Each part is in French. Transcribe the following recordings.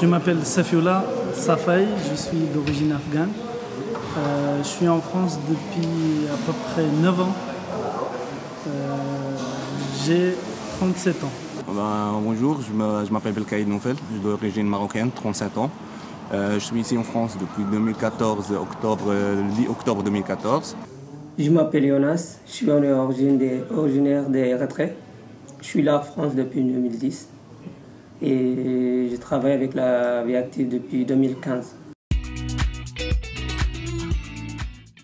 Je m'appelle Safiullah Safai, je suis d'origine afghane. Je suis en France depuis à peu près 9 ans. J'ai 37 ans. Bonjour, je m'appelle Belkaïd Noufel, je suis d'origine marocaine, 37 ans. Je suis ici en France depuis 2014, 10 octobre 2014. Je m'appelle Jonas, je suis originaire des Retraits. Je suis là en France depuis 2010 et je travaille avec la vie active depuis 2015.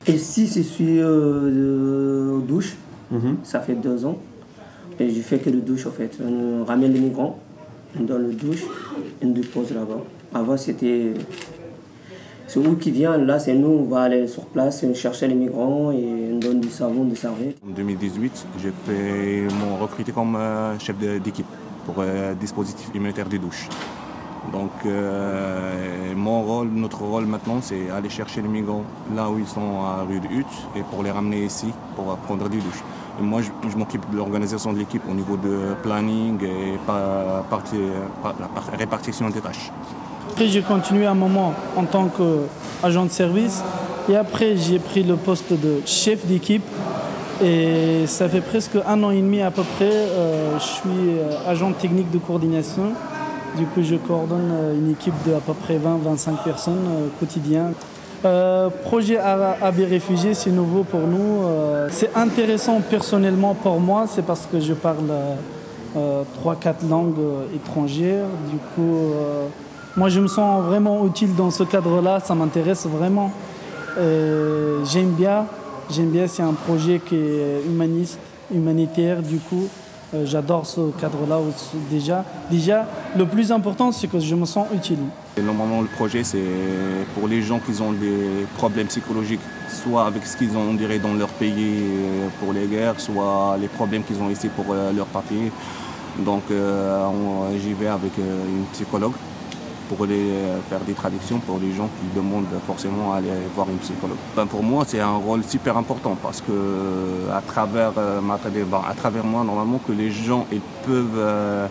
Ici, je suis aux douches, ça fait 2 ans. Et je fais que de douche en fait. On ramène les migrants, on donne le douche, on dépose là-bas. Avant c'était... C'est eux qui viennent, là c'est nous, on va aller sur place, on cherche les migrants et on donne du savon, des serviettes. En 2018, j'ai m'ont recruté comme chef d'équipe pour dispositif humanitaire des douches. Donc notre rôle maintenant, c'est aller chercher les migrants là où ils sont à rue de Hutte et pour les ramener ici pour prendre des douches. Et moi, je m'occupe de l'organisation de l'équipe au niveau de planning et la répartition des tâches. Après, j'ai continué un moment en tant qu'agent de service et après, j'ai pris le poste de chef d'équipe. Et ça fait presque 1 an et demi à peu près, je suis agent technique de coordination. Du coup, je coordonne une équipe de à peu près 20-25 personnes quotidien. Projet AB Réfugiés, c'est nouveau pour nous. C'est intéressant personnellement pour moi, c'est parce que je parle 3-4 langues étrangères. Du coup, moi je me sens vraiment utile dans ce cadre-là, ça m'intéresse vraiment. J'aime bien, c'est un projet qui est humanitaire du coup. J'adore ce cadre-là déjà. Le plus important, c'est que je me sens utile. Et normalement, le projet, c'est pour les gens qui ont des problèmes psychologiques, soit avec ce qu'ils ont, on dirait, dans leur pays pour les guerres, soit les problèmes qu'ils ont ici pour leurs papiers. Donc, j'y vais avec une psychologue pour faire des traductions pour les gens qui demandent forcément à aller voir une psychologue. Pour moi, c'est un rôle super important parce que à travers moi, normalement, que les gens ils peuvent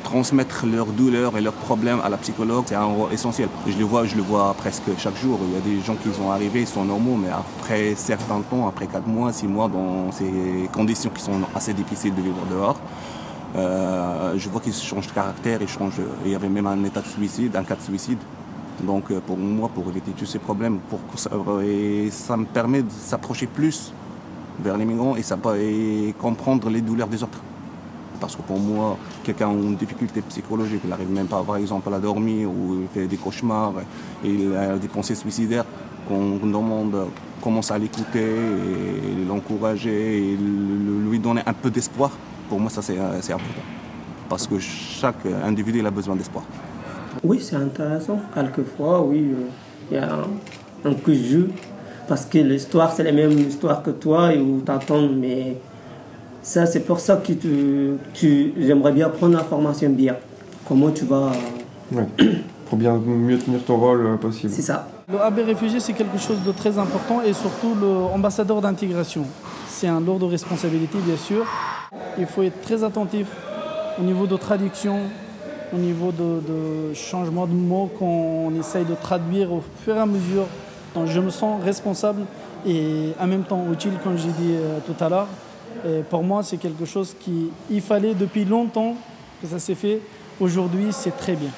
transmettre leurs douleurs et leurs problèmes à la psychologue, c'est un rôle essentiel. Je le vois presque chaque jour. Il y a des gens qui sont arrivés, ils sont normaux, mais après certains temps, après 4 mois, 6 mois, dans ces conditions qui sont assez difficiles de vivre dehors, je vois qu'ils changent de caractère, il y avait même un cas de suicide. Donc pour moi, pour éviter tous ces problèmes, ça me permet de s'approcher plus vers les migrants et comprendre les douleurs des autres. Parce que pour moi, quelqu'un a une difficulté psychologique, il n'arrive même pas par exemple à dormir ou il fait des cauchemars, et il a des pensées suicidaires, qu'on commence à l'écouter et l'encourager et lui donner un peu d'espoir. Pour moi, ça c'est important. Parce que chaque individu il a besoin d'espoir. Oui, c'est intéressant. Quelquefois, oui, il y a un coup de jeu. Parce que l'histoire, c'est la même histoire que toi et où t'attends. Mais ça, c'est pour ça que j'aimerais bien prendre l'information bien. Comment tu vas... Ouais. Pour bien mieux tenir ton rôle possible. C'est ça. Le AB Réfugié, c'est quelque chose de très important et surtout l'ambassadeur d'intégration. C'est un lourd de responsabilité, bien sûr. Il faut être très attentif au niveau de traduction, au niveau de changement de mots qu'on essaye de traduire au fur et à mesure. Donc je me sens responsable et en même temps utile, comme j'ai dit tout à l'heure. Pour moi, c'est quelque chose il fallait depuis longtemps que ça s'est fait. Aujourd'hui, c'est très bien.